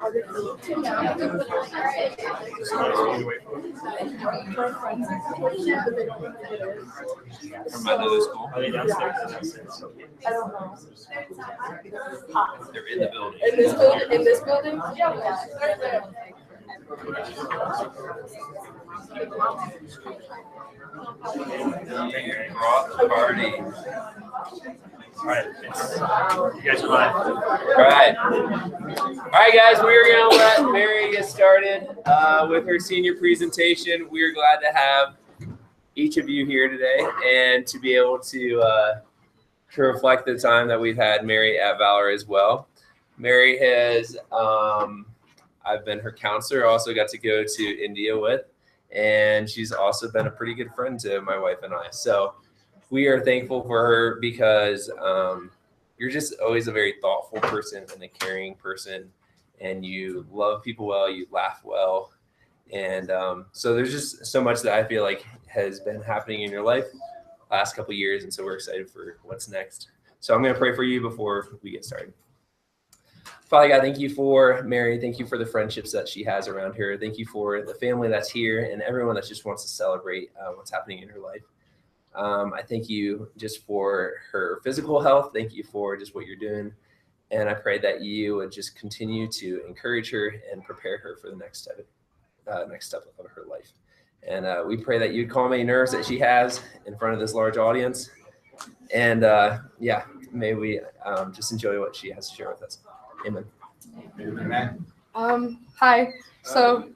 From another school? Are they downstairs? I don't know. They're in the building. In this building? In this building? Yeah. Right there. You brought the party. All right, you guys are live. All right, guys, we are going to let Mary get started with her senior presentation. We are glad to have each of you here today and to be able to reflect the time that we've had Mary at Valor as well. Mary has, I've been her counselor, also got to go to India with, and she's also been a pretty good friend to my wife and I. So we are thankful for her because you're just always a very thoughtful person and a caring person, and you love people well, you laugh well. And so there's just so much that I feel like has been happening in your life last couple of years, and so we're excited for what's next. So I'm going to pray for you before we get started. Father God, thank you for Mary. Thank you for the friendships that she has around her. Thank you for the family that's here and everyone that just wants to celebrate what's happening in her life. I thank you just for her physical health. Thank you for just what you're doing. And I pray that you would just continue to encourage her and prepare her for the next step of her life. And we pray that you'd calm any nerves that she has in front of this large audience. And may we just enjoy what she has to share with us. Amen. Amen. Hi. So,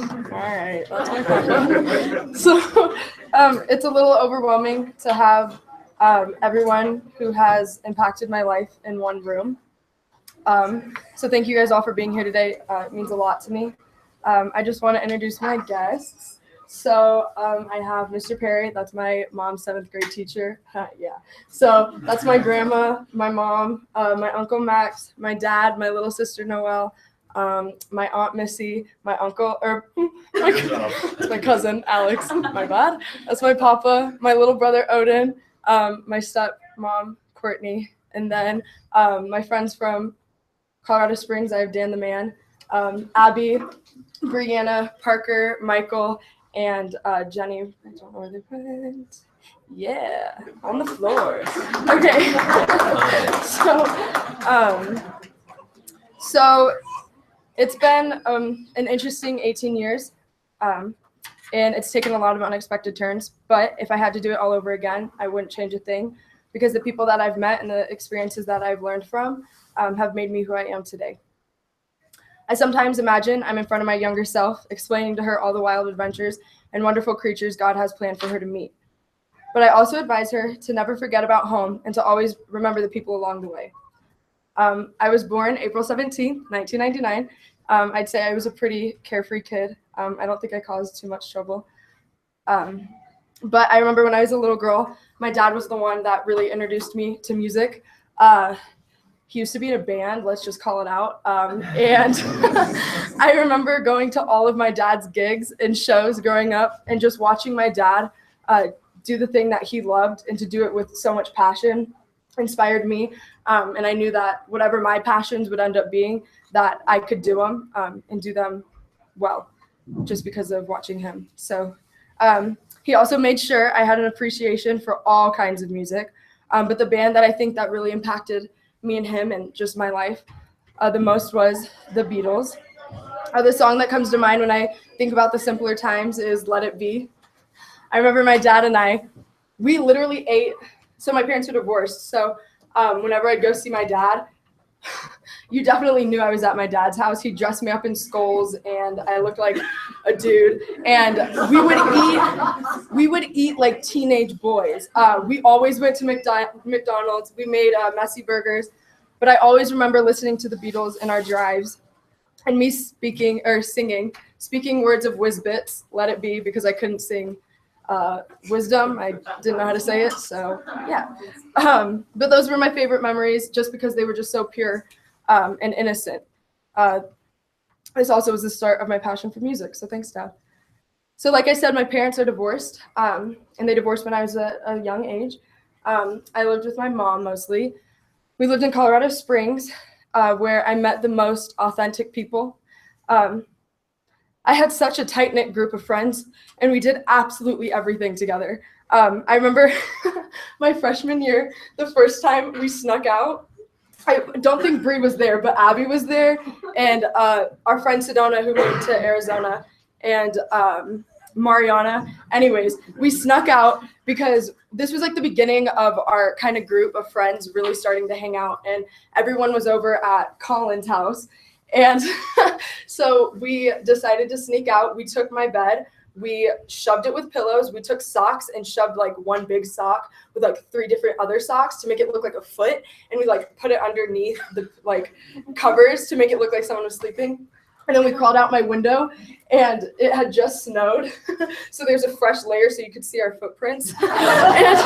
all right, that's my question. So, it's a little overwhelming to have everyone who has impacted my life in one room. So thank you guys all for being here today. It means a lot to me. I just want to introduce my guests. So I have Mr. Perry. That's my mom's 7th grade teacher. Yeah. So that's my grandma, my mom, my Uncle Max, my dad, my little sister Noelle, my Aunt Missy, my uncle, my cousin Alex, my bad. That's my papa, my little brother Odin, my stepmom Courtney, and then my friends from Colorado Springs. I have Dan the Man, Abby, Brianna, Parker, Michael, and Jenny. I don't know where they went. Yeah, on the floor. Okay. So it's been an interesting 18 years, and it's taken a lot of unexpected turns. But if I had to do it all over again, I wouldn't change a thing, because the people that I've met and the experiences that I've learned from have made me who I am today. I sometimes imagine I'm in front of my younger self, explaining to her all the wild adventures and wonderful creatures God has planned for her to meet. But I also advise her to never forget about home and to always remember the people along the way. I was born April 17th, 1999. I'd say I was a pretty carefree kid. I don't think I caused too much trouble. But I remember when I was a little girl, my dad was the one that really introduced me to music. He used to be in a band, let's just call it out. And I remember going to all of my dad's gigs and shows growing up and just watching my dad do the thing that he loved, and to do it with so much passion inspired me. And I knew that whatever my passions would end up being, that I could do them and do them well, just because of watching him. So he also made sure I had an appreciation for all kinds of music. But the band that I think that really impacted me and him and just my life the most was the Beatles. The song that comes to mind when I think about the simpler times is Let It Be. I remember my dad and we literally ate, so my parents were divorced, so whenever I'd go see my dad, you definitely knew I was at my dad's house. He dressed me up in skulls and I looked like a dude, and we would eat like teenage boys. We always went to McDonald's. We made messy burgers, but I always remember listening to the Beatles in our drives and me singing words of whiz bits, Let It Be, because I couldn't sing wisdom. I didn't know how to say it, so yeah. But those were my favorite memories just because they were just so pure and innocent. This also was the start of my passion for music, so thanks, Dad. So like I said, my parents are divorced, and they divorced when I was at a young age. I lived with my mom mostly. We lived in Colorado Springs. where I met the most authentic people. I had such a tight-knit group of friends, and we did absolutely everything together. I remember my freshman year, the first time we snuck out. I don't think Bree was there, but Abby was there, and our friend Sedona, who moved to Arizona, and Mariana. Anyways, we snuck out because this was like the beginning of our kind of group of friends really starting to hang out, and everyone was over at Colin's house. And so we decided to sneak out. We took my bed, we shoved it with pillows, we took socks and shoved like one big sock with like 3 different other socks to make it look like a foot, and we like put it underneath the like covers to make it look like someone was sleeping. And then we crawled out my window, and it had just snowed, so there's a fresh layer so you could see our footprints. And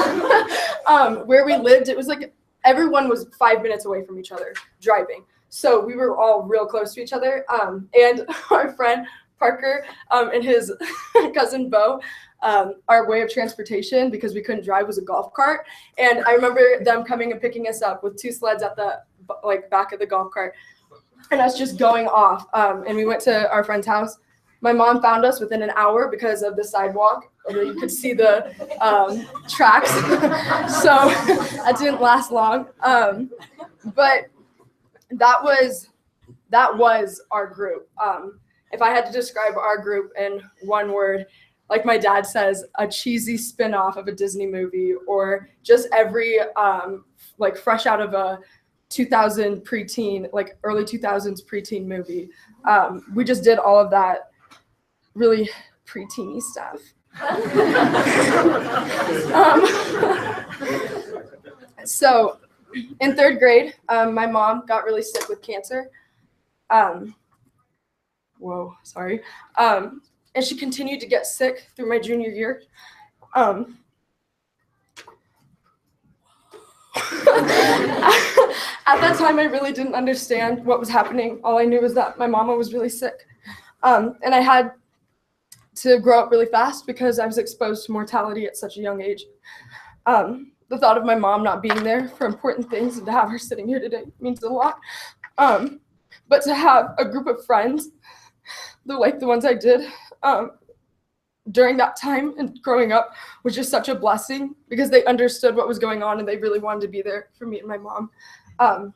where we lived, it was like everyone was 5 minutes away from each other driving. So we were all real close to each other. And our friend Parker and his cousin Bo, our way of transportation, because we couldn't drive, was a golf cart. And I remember them coming and picking us up with 2 sleds at the like back of the golf cart, and us just going off. And we went to our friend's house. My mom found us within an hour because of the sidewalk. You could see the tracks. So that didn't last long. But that was our group. If I had to describe our group in one word, like my dad says, a cheesy spin-off of a Disney movie, or just every like fresh out of a 2000 preteen, like early 2000s preteen movie. We just did all of that really preteeny stuff. So in 3rd grade, my mom got really sick with cancer. And she continued to get sick through my junior year. At that time, I really didn't understand what was happening. All I knew was that my mama was really sick. And I had to grow up really fast because I was exposed to mortality at such a young age. The thought of my mom not being there for important things and to have her sitting here today means a lot. But to have a group of friends, like the ones I did during that time and growing up, was just such a blessing because they understood what was going on and they really wanted to be there for me and my mom. And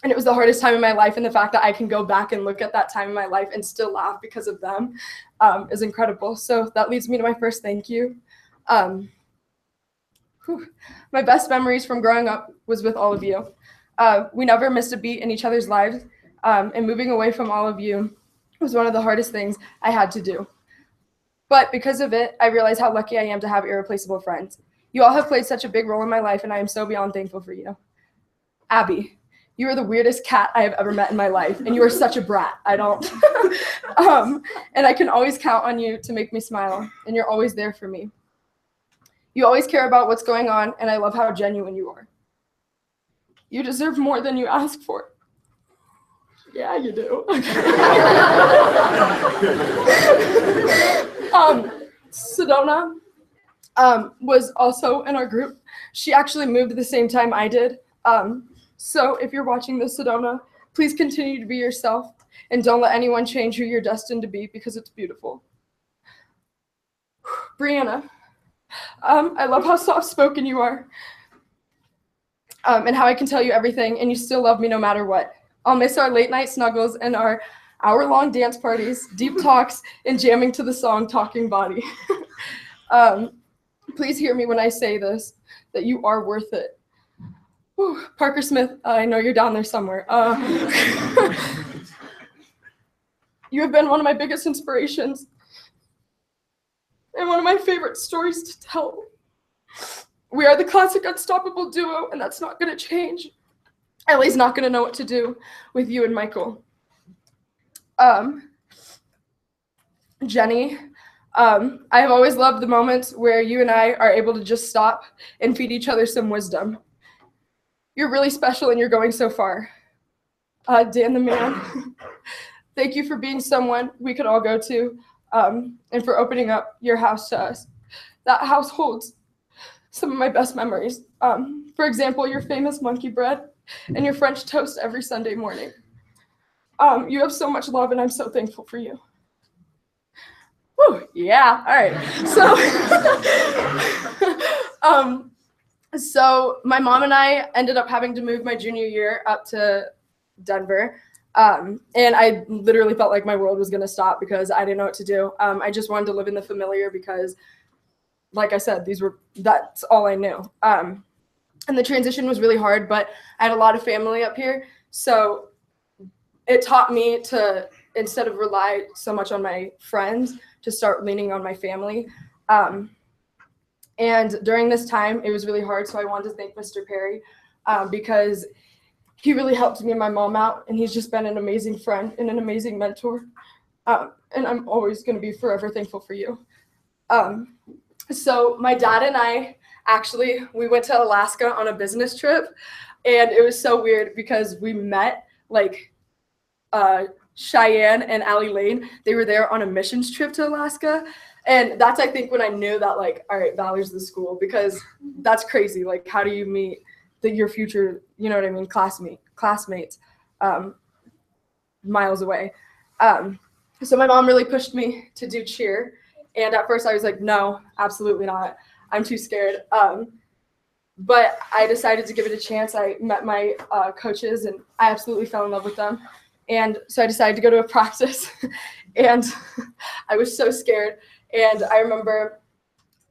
it was the hardest time in my life, and the fact that I can go back and look at that time in my life and still laugh because of them is incredible. So that leads me to my first thank you. My best memories from growing up was with all of you. We never missed a beat in each other's lives, and moving away from all of you was one of the hardest things I had to do. But because of it, I realized how lucky I am to have irreplaceable friends. You all have played such a big role in my life, and I am so beyond thankful for you. Abby, you are the weirdest cat I have ever met in my life, and you are such a brat. I don't. And I can always count on you to make me smile, and you're always there for me. You always care about what's going on, and I love how genuine you are. You deserve more than you ask for. Yeah, you do. Sedona was also in our group. She actually moved the same time I did. So if you're watching this, Sedona, please continue to be yourself and don't let anyone change who you're destined to be because it's beautiful. Brianna, I love how soft-spoken you are, and how I can tell you everything and you still love me no matter what. I'll miss our late night snuggles and our hour-long dance parties, deep talks, and jamming to the song Talking Body. Please hear me when I say this, that you are worth it. Whew. Parker Smith, I know you're down there somewhere. You have been one of my biggest inspirations and one of my favorite stories to tell. We are the classic unstoppable duo, and that's not going to change. Ellie's not going to know what to do with you and Michael. Jenny, I have always loved the moments where you and I are able to just stop and feed each other some wisdom. You're really special and you're going so far. Dan the man, thank you for being someone we could all go to, and for opening up your house to us. That house holds some of my best memories. For example, your famous monkey bread and your French toast every Sunday morning. You have so much love, and I'm so thankful for you. Whew, yeah, all right. So my mom and I ended up having to move my junior year up to Denver. And I literally felt like my world was going to stop because I didn't know what to do. I just wanted to live in the familiar because, like I said, that's all I knew. And the transition was really hard, but I had a lot of family up here. So it taught me to, instead of rely so much on my friends, to start leaning on my family. And during this time, it was really hard. So I wanted to thank Mr. Perry because he really helped me and my mom out. And he's just been an amazing friend and an amazing mentor. And I'm always going to be forever thankful for you. So my dad and I, actually, we went to Alaska on a business trip. And it was so weird because we met like Cheyenne and Allie Lane. They were there on a missions trip to Alaska. And that's, I think, when I knew that, like, all right, Valor's the school, because that's crazy. Like, how do you meet your future, you know what I mean, classmates miles away? So my mom really pushed me to do cheer. And at first I was like, no, absolutely not. I'm too scared. But I decided to give it a chance. I met my coaches, and I absolutely fell in love with them. And so I decided to go to a practice, and I was so scared. And I remember,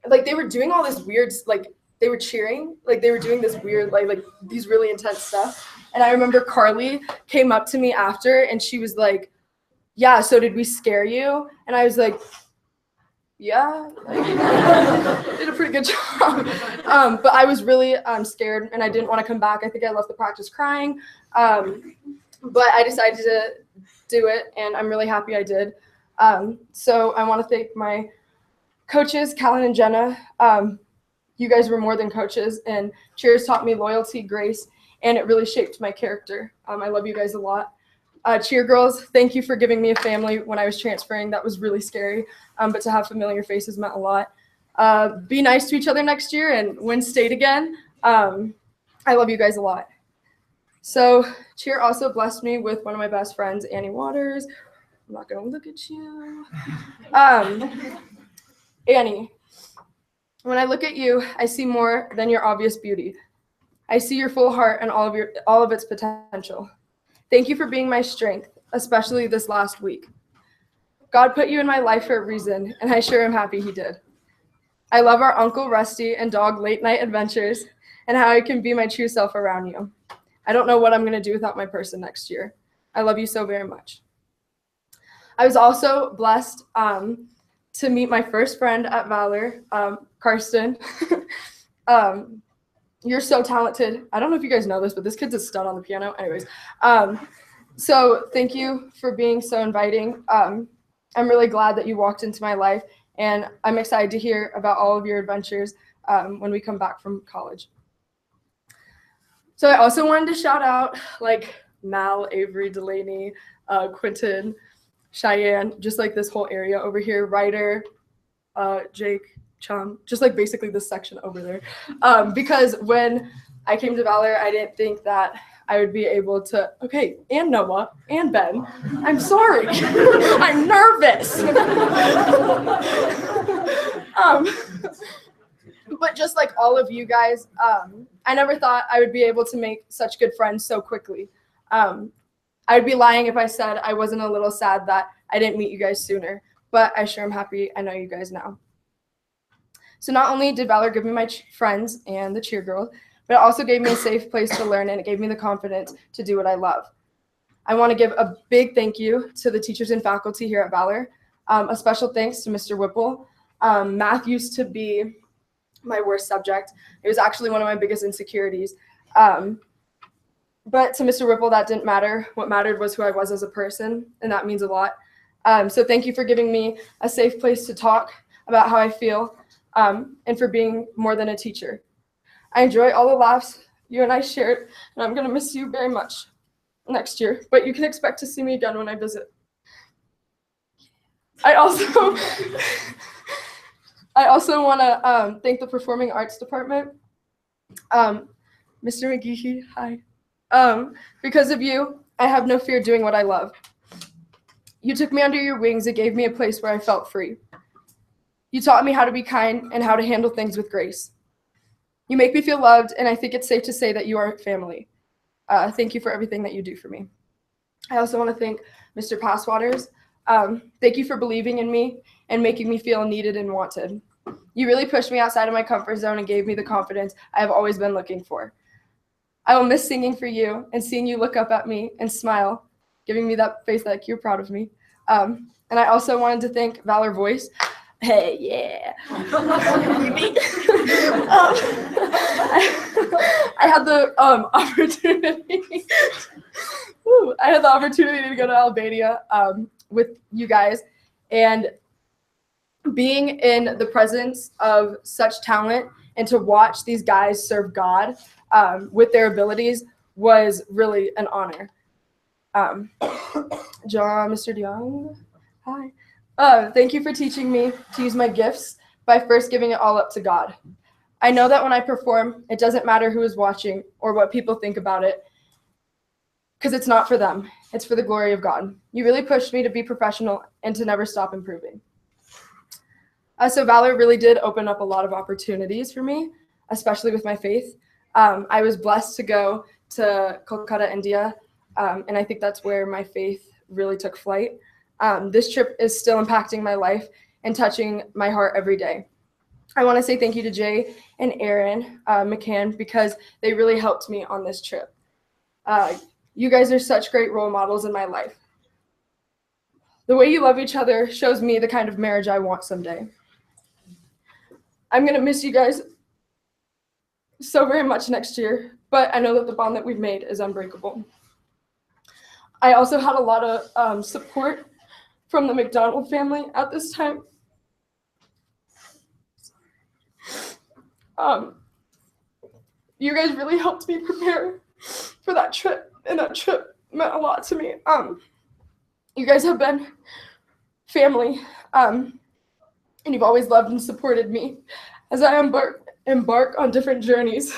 like, they were doing all this weird, like, they were cheering, like, they were doing this weird, like these really intense stuff. And I remember Carly came up to me after, and she was like, yeah, so did we scare you? And I was like, yeah, did a pretty good job. But I was really scared, and I didn't want to come back. I think I left the practice crying. But I decided to do it, and I'm really happy I did. So I want to thank my coaches, Callan and Jenna. You guys were more than coaches, and cheers taught me loyalty, grace, and it really shaped my character. I love you guys a lot. Cheer girls, thank you for giving me a family when I was transferring. That was really scary, but to have familiar faces meant a lot. Be nice to each other next year and win state again. I love you guys a lot. So cheer also blessed me with one of my best friends, Annie Waters. I'm not going to look at you. Annie, when I look at you, I see more than your obvious beauty. I see your full heart and all of its potential. Thank you for being my strength, especially this last week. God put you in my life for a reason, and I sure am happy he did. I love our Uncle Rusty and dog late night adventures and how I can be my true self around you. I don't know what I'm going to do without my person next year. I love you so very much. I was also blessed to meet my first friend at Valor, Karsten. You're so talented. I don't know if you guys know this, but this kid's a stud on the piano. Anyways, so thank you for being so inviting. I'm really glad that you walked into my life, and I'm excited to hear about all of your adventures when we come back from college. So I also wanted to shout out like Mal, Avery, Delaney, Quentin, Cheyenne, just like this whole area over here, Ryder, Jake, Chum, just like basically this section over there. Because when I came to Valor, I didn't think that I would be able to, okay, and Noah, and Ben. I'm sorry. I'm nervous. But just like all of you guys, I never thought I would be able to make such good friends so quickly. I'd be lying if I said I wasn't a little sad that I didn't meet you guys sooner, but I sure am happy I know you guys now. So not only did Valor give me my friends and the cheer girl, but it also gave me a safe place to learn, and it gave me the confidence to do what I love. I want to give a big thank you to the teachers and faculty here at Valor. A special thanks to Mr. Whipple. Math used to be my worst subject. It was actually one of my biggest insecurities. But to Mr. Whipple, that didn't matter. What mattered was who I was as a person, and that means a lot. So thank you for giving me a safe place to talk about how I feel, and for being more than a teacher. I enjoy all the laughs you and I shared, and I'm going to miss you very much next year, but you can expect to see me again when I visit. I also want to thank the Performing Arts Department. Mr. McGeehee, hi. Because of you, I have no fear doing what I love. You took me under your wings and gave me a place where I felt free. You taught me how to be kind and how to handle things with grace. You make me feel loved, and I think it's safe to say that you are family. Thank you for everything that you do for me. I also want to thank Mr. Passwaters. Thank you for believing in me and making me feel needed and wanted. You really pushed me outside of my comfort zone and gave me the confidence I have always been looking for. I will miss singing for you and seeing you look up at me and smile, giving me that face like you're proud of me. And I also wanted to thank Valor Voice. Hey, yeah. I had the opportunity. I had the opportunity to go to Albania with you guys, and being in the presence of such talent and to watch these guys serve God with their abilities was really an honor. John, Mr. DeYoung, hi. Thank you for teaching me to use my gifts by first giving it all up to God. I know that when I perform, it doesn't matter who is watching or what people think about it, because it's not for them. It's for the glory of God. You really pushed me to be professional and to never stop improving. So Valor really did open up a lot of opportunities for me, especially with my faith. I was blessed to go to Kolkata, India, and I think that's where my faith really took flight. This trip is still impacting my life and touching my heart every day. I want to say thank you to Jay and Aaron McCann, because they really helped me on this trip. You guys are such great role models in my life. The way you love each other shows me the kind of marriage I want someday. I'm going to miss you guys so very much next year, but I know that the bond that we've made is unbreakable. I also had a lot of support from the McDonald family at this time. You guys really helped me prepare for that trip, and that trip meant a lot to me. You guys have been family, and you've always loved and supported me as I embark on different journeys.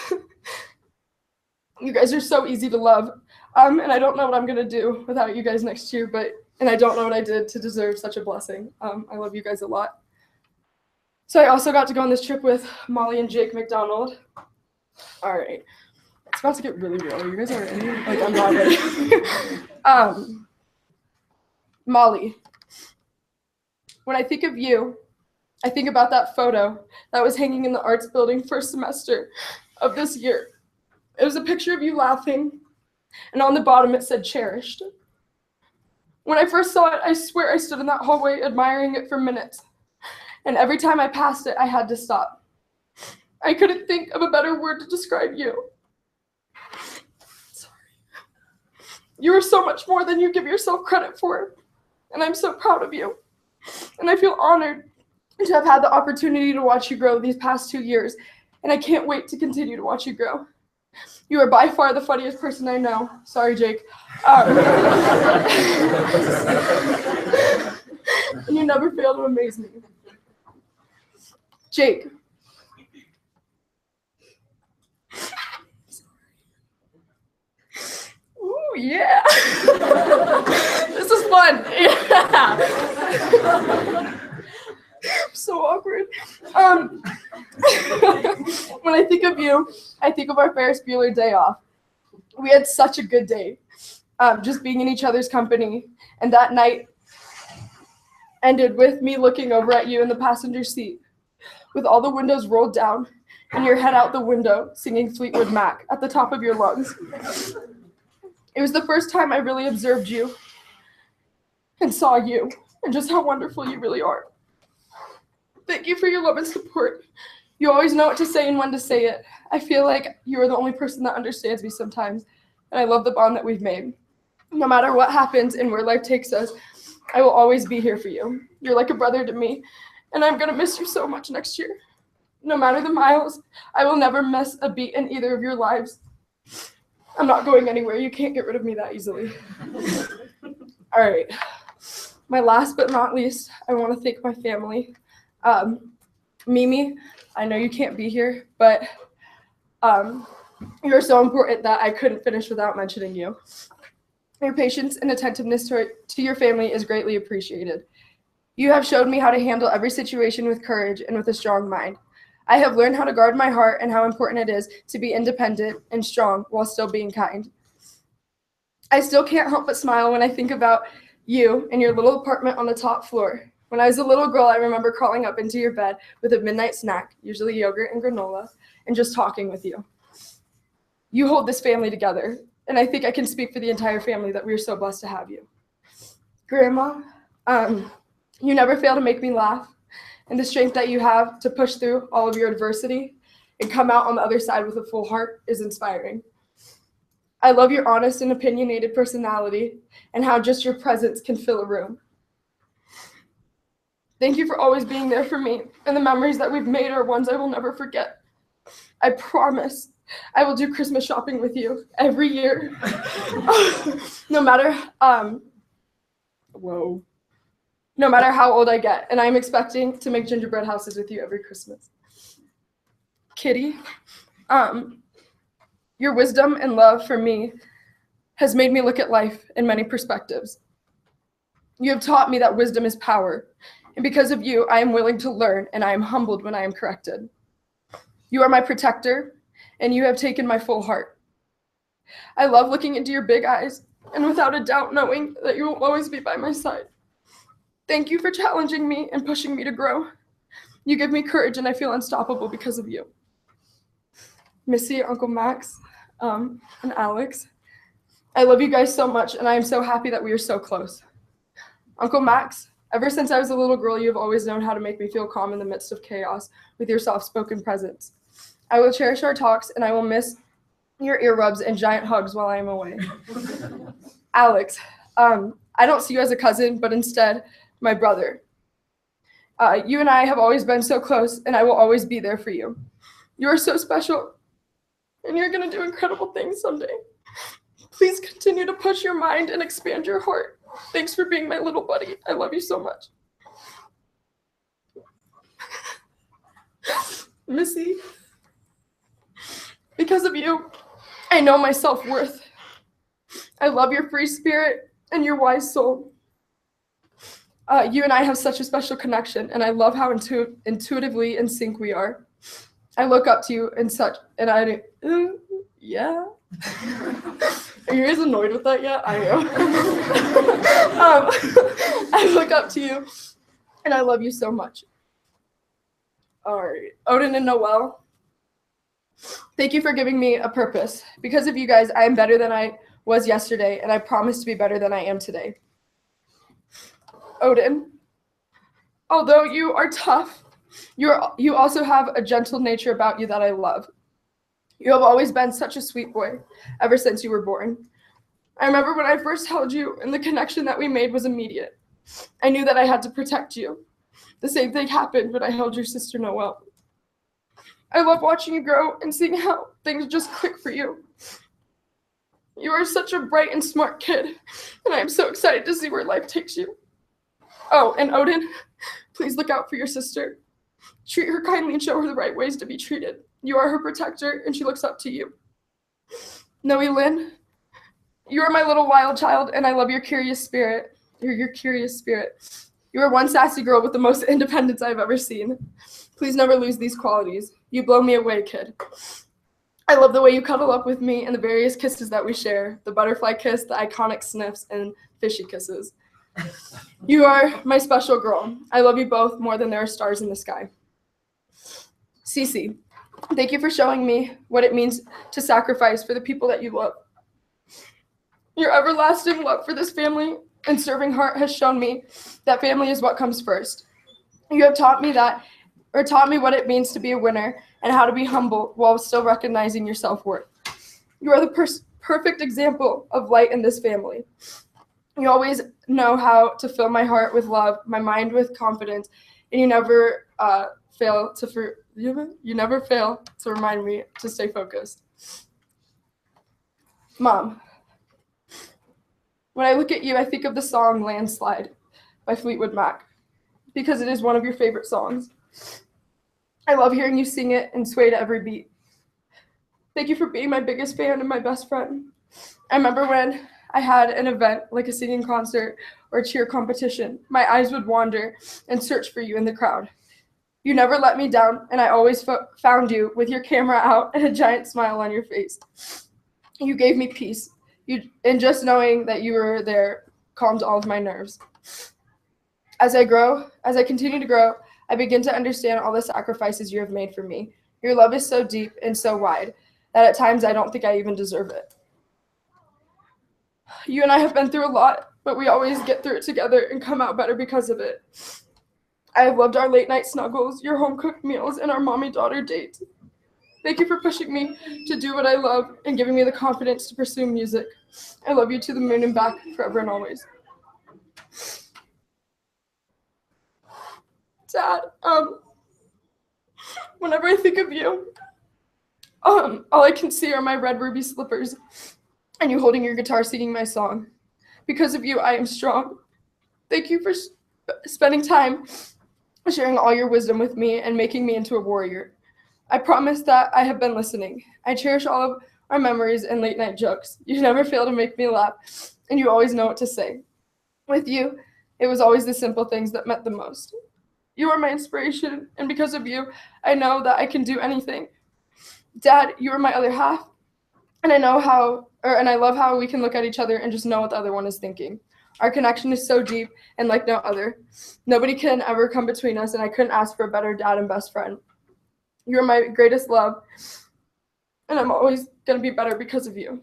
You guys are so easy to love, and I don't know what I'm gonna do without you guys next year, and I don't know what I did to deserve such a blessing. I love you guys a lot. So I also got to go on this trip with Molly and Jake McDonald. All right, it's about to get really real. You guys are ready? Like, I'm not ready. Molly, when I think of you, I think about that photo that was hanging in the arts building first semester of this year. It was a picture of you laughing, and on the bottom it said cherished. When I first saw it, I swear I stood in that hallway admiring it for minutes, and every time I passed it, I had to stop. I couldn't think of a better word to describe you. Sorry. You are so much more than you give yourself credit for, and I'm so proud of you. And I feel honored to have had the opportunity to watch you grow these past 2 years, and I can't wait to continue to watch you grow. You are by far the funniest person I know. Sorry, Jake. And you never fail to amaze me. Jake. Ooh, yeah. This is fun. Yeah. So awkward. When I think of you, I think of our Ferris Bueller day off. We had such a good day, just being in each other's company, and that night ended with me looking over at you in the passenger seat, with all the windows rolled down, and your head out the window, singing Fleetwood Mac at the top of your lungs. It was the first time I really observed you and saw you, and just how wonderful you really are. Thank you for your love and support. You always know what to say and when to say it. I feel like you are the only person that understands me sometimes, and I love the bond that we've made. No matter what happens and where life takes us, I will always be here for you. You're like a brother to me, and I'm going to miss you so much next year. No matter the miles, I will never miss a beat in either of your lives. I'm not going anywhere. You can't get rid of me that easily. All right. My last but not least, I want to thank my family. Mimi, I know you can't be here, but you're so important that I couldn't finish without mentioning you. Your patience and attentiveness to your family is greatly appreciated. You have showed me how to handle every situation with courage and with a strong mind. I have learned how to guard my heart and how important it is to be independent and strong while still being kind. I still can't help but smile when I think about you and your little apartment on the top floor. When I was a little girl, I remember crawling up into your bed with a midnight snack, usually yogurt and granola, and just talking with you. You hold this family together, and I think I can speak for the entire family that we are so blessed to have you. Grandma, you never fail to make me laugh, and the strength that you have to push through all of your adversity and come out on the other side with a full heart is inspiring. I love your honest and opinionated personality and how just your presence can fill a room. Thank you for always being there for me, and the memories that we've made are ones I will never forget. I promise I will do Christmas shopping with you every year. No matter how old I get, and I'm expecting to make gingerbread houses with you every Christmas. Kitty, your wisdom and love for me has made me look at life in many perspectives. You have taught me that wisdom is power, and because of you, I am willing to learn, and I am humbled when I am corrected. You are my protector, and you have taken my full heart. I love looking into your big eyes, and without a doubt knowing that you will always be by my side. Thank you for challenging me and pushing me to grow. You give me courage, and I feel unstoppable because of you. Missy, Uncle Max, and Alex, I love you guys so much, and I am so happy that we are so close. Uncle Max, ever since I was a little girl, you have always known how to make me feel calm in the midst of chaos with your soft-spoken presence. I will cherish our talks, and I will miss your ear rubs and giant hugs while I am away. Alex, I don't see you as a cousin, but instead, my brother. You and I have always been so close, and I will always be there for you. You are so special, and you're going to do incredible things someday. Please continue to push your mind and expand your heart. Thanks for being my little buddy. I love you so much. Missy, because of you, I know my self-worth. I love your free spirit and your wise soul. You and I have such a special connection, and I love how intuitively in sync we are. I look up to you yeah. Are you guys annoyed with that yet? I am. I look up to you, and I love you so much. All right, Odin and Noel, thank you for giving me a purpose. Because of you guys, I am better than I was yesterday, and I promise to be better than I am today. Odin, although you are tough, you also have a gentle nature about you that I love. You have always been such a sweet boy ever since you were born. I remember when I first held you, and the connection that we made was immediate. I knew that I had to protect you. The same thing happened when I held your sister Noelle. I love watching you grow and seeing how things just click for you. You are such a bright and smart kid, and I am so excited to see where life takes you. Oh, and Odin, please look out for your sister. Treat her kindly and show her the right ways to be treated. You are her protector, and she looks up to you. Noe Lynn, you are my little wild child, and I love your curious spirit. Your curious spirit. You are one sassy girl with the most independence I've ever seen. Please never lose these qualities. You blow me away, kid. I love the way you cuddle up with me and the various kisses that we share, the butterfly kiss, the iconic sniffs, and fishy kisses. You are my special girl. I love you both more than there are stars in the sky. Cece, thank you for showing me what it means to sacrifice for the people that you love. Your everlasting love for this family and serving heart has shown me that family is what comes first. You have taught me what it means to be a winner and how to be humble while still recognizing your self-worth. You are the perfect example of light in this family. You always know how to fill my heart with love, my mind with confidence, and you never fail to remind me to stay focused. Mom, when I look at you, I think of the song Landslide by Fleetwood Mac because it is one of your favorite songs. I love hearing you sing it and sway to every beat. Thank you for being my biggest fan and my best friend. I remember when I had an event like a singing concert or cheer competition, my eyes would wander and search for you in the crowd. You never let me down, and I always found you with your camera out and a giant smile on your face. You gave me peace, and just knowing that you were there calmed all of my nerves. As I continue to grow, I begin to understand all the sacrifices you have made for me. Your love is so deep and so wide that at times I don't think I even deserve it. You and I have been through a lot, but we always get through it together and come out better because of it. I have loved our late night snuggles, your home-cooked meals, and our mommy-daughter dates. Thank you for pushing me to do what I love and giving me the confidence to pursue music. I love you to the moon and back forever and always. Dad, whenever I think of you, all I can see are my red ruby slippers and you holding your guitar singing my song. Because of you, I am strong. Thank you for spending time sharing all your wisdom with me and making me into a warrior. I promise that I have been listening. I cherish all of our memories and late night jokes. You never fail to make me laugh, and you always know what to say. With you, it was always the simple things that meant the most. You are my inspiration, and because of you, I know that I can do anything. Dad, you are my other half, and I love how we can look at each other and just know what the other one is thinking. Our connection is so deep and like no other. Nobody can ever come between us, and I couldn't ask for a better dad and best friend. You're my greatest love, and I'm always going to be better because of you.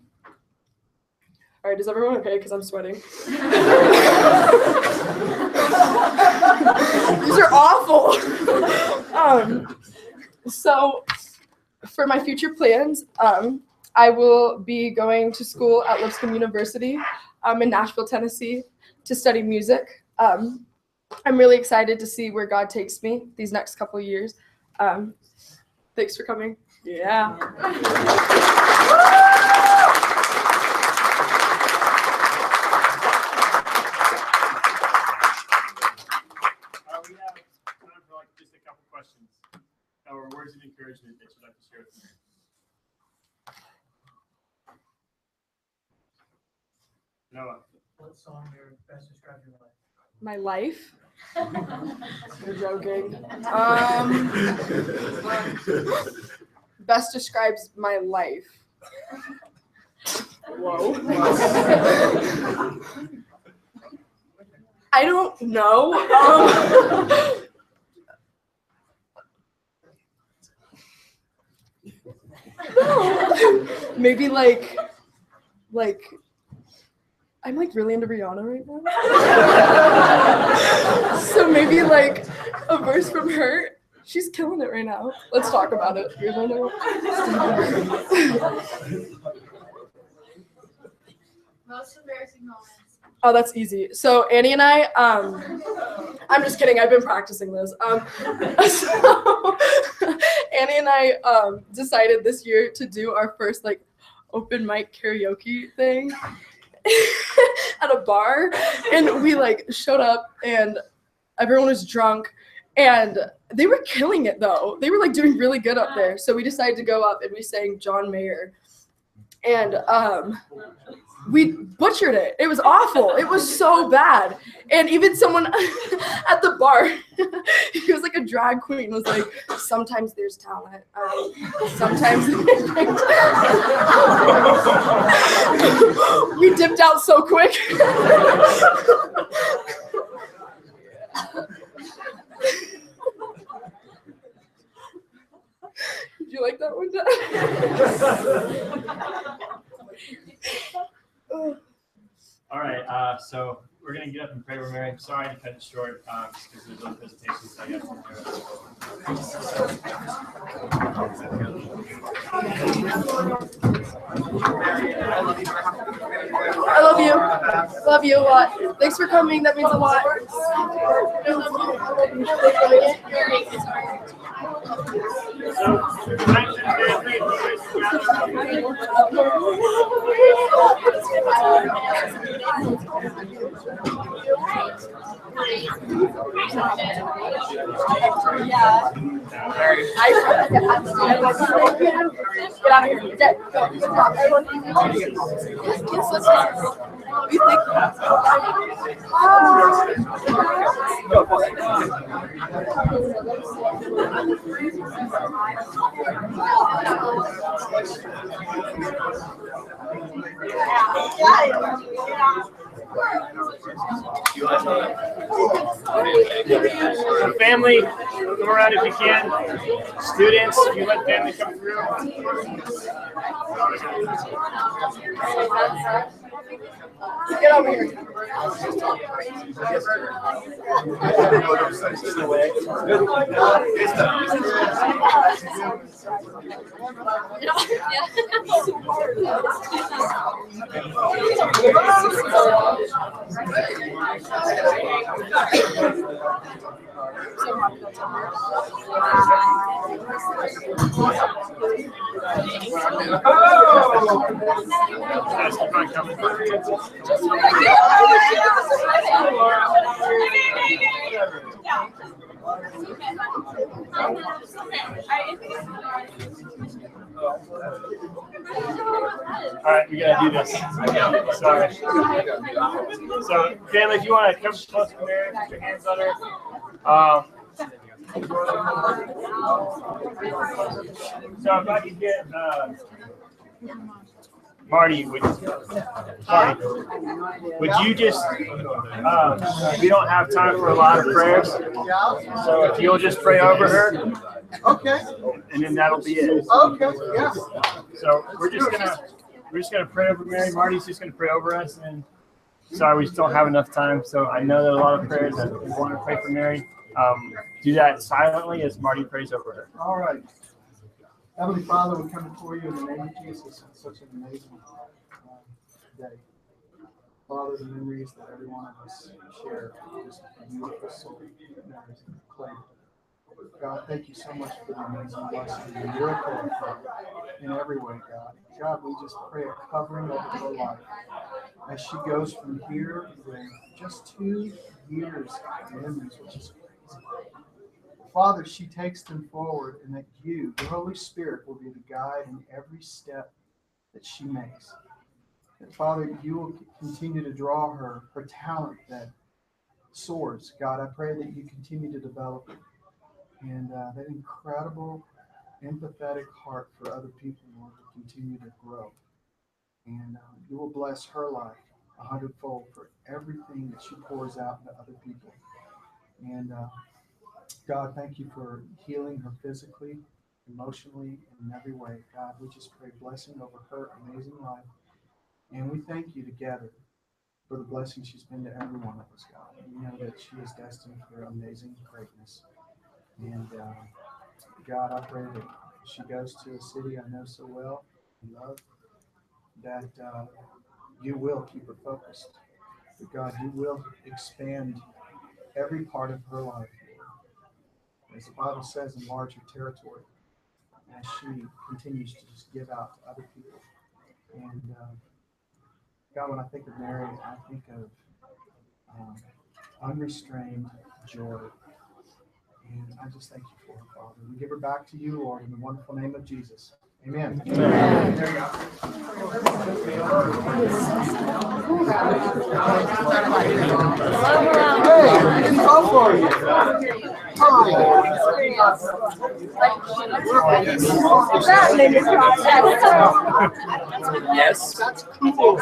All right, is everyone okay? Because I'm sweating. These are awful. So for my future plans, I will be going to school at Lipscomb University in Nashville, Tennessee, to study music. I'm really excited to see where God takes me these next couple of years. Thanks for coming. Yeah. We have time for like just a couple questions or words of encouragement that you'd like to share with me. Noah. What song best describes your life? My life? You're joking. Best describes my life. Whoa. I don't know. Maybe like I'm like really into Rihanna right now. So maybe like a verse from her. She's killing it right now. Let's talk about it. Most embarrassing moments. Oh, that's easy. So Annie and I, I'm just kidding. I've been practicing this. So Annie and I decided this year to do our first like open mic karaoke thing at a bar, and we like showed up and everyone was drunk and they were killing it though. They were like doing really good up there. So we decided to go up and we sang John Mayer, and we butchered it. It was awful. It was so bad. And even someone at the bar, he was like a drag queen, was like, sometimes there's talent. Sometimes we dipped out so quick. Did you like that one, Dad? All right, so we're going to get up and pray. We're Mary. I'm sorry to cut it short just because there's other presentations I got to I love you. Love you a lot. Thanks for coming. That means a lot. So family, come around if you can. Students, you let family come through. Get over here. Guys, keep on coming. All right, we gotta do this. Sorry. So, family, if you want to come close to Mary, put your hands on her. So if I could get Marty, would you just, we don't have time for a lot of prayers, so if you'll just pray over her. Okay. And then that'll be it. Okay. Yeah. So we're just gonna pray over Mary. Marty's just gonna pray over us, and sorry, we just don't have enough time. So I know there are a lot of prayers that we want to pray for Mary. Do that silently as Marty prays over her. All right. Heavenly Father, we come before you in the name of Jesus on such an amazing day. Father, the memories that every one of us share, just a beautiful soul, Mary.Claytor. God, thank you so much for the amazing blessing, the miracle of her in every way, God. God, we just pray a covering over her life as she goes from here with just 2 years of memories, which is crazy. Father, she takes them forward, and that you, the Holy Spirit, will be the guide in every step that she makes. And Father, you will continue to draw her talent that soars. God, I pray that you continue to develop it. And that incredible, empathetic heart for other people, Lord, will continue to grow. And you will bless her life 100-fold for everything that she pours out to other people. And God, thank you for healing her physically, emotionally, and in every way. God, we just pray blessing over her amazing life. And we thank you together for the blessing she's been to every one of us, God. We know that she is destined for amazing greatness. And God, I pray that she goes to a city I know so well and love, that you will keep her focused. That God, you will expand every part of her life. As the Bible says, enlarge her territory as she continues to just give out to other people. And God, when I think of Mary, I think of unrestrained joy. And I just thank you for her, Father. We give her back to you, Lord, in the wonderful name of Jesus. Amen. Amen. There you go. Hey, I didn't go for you. Yes. That's cool.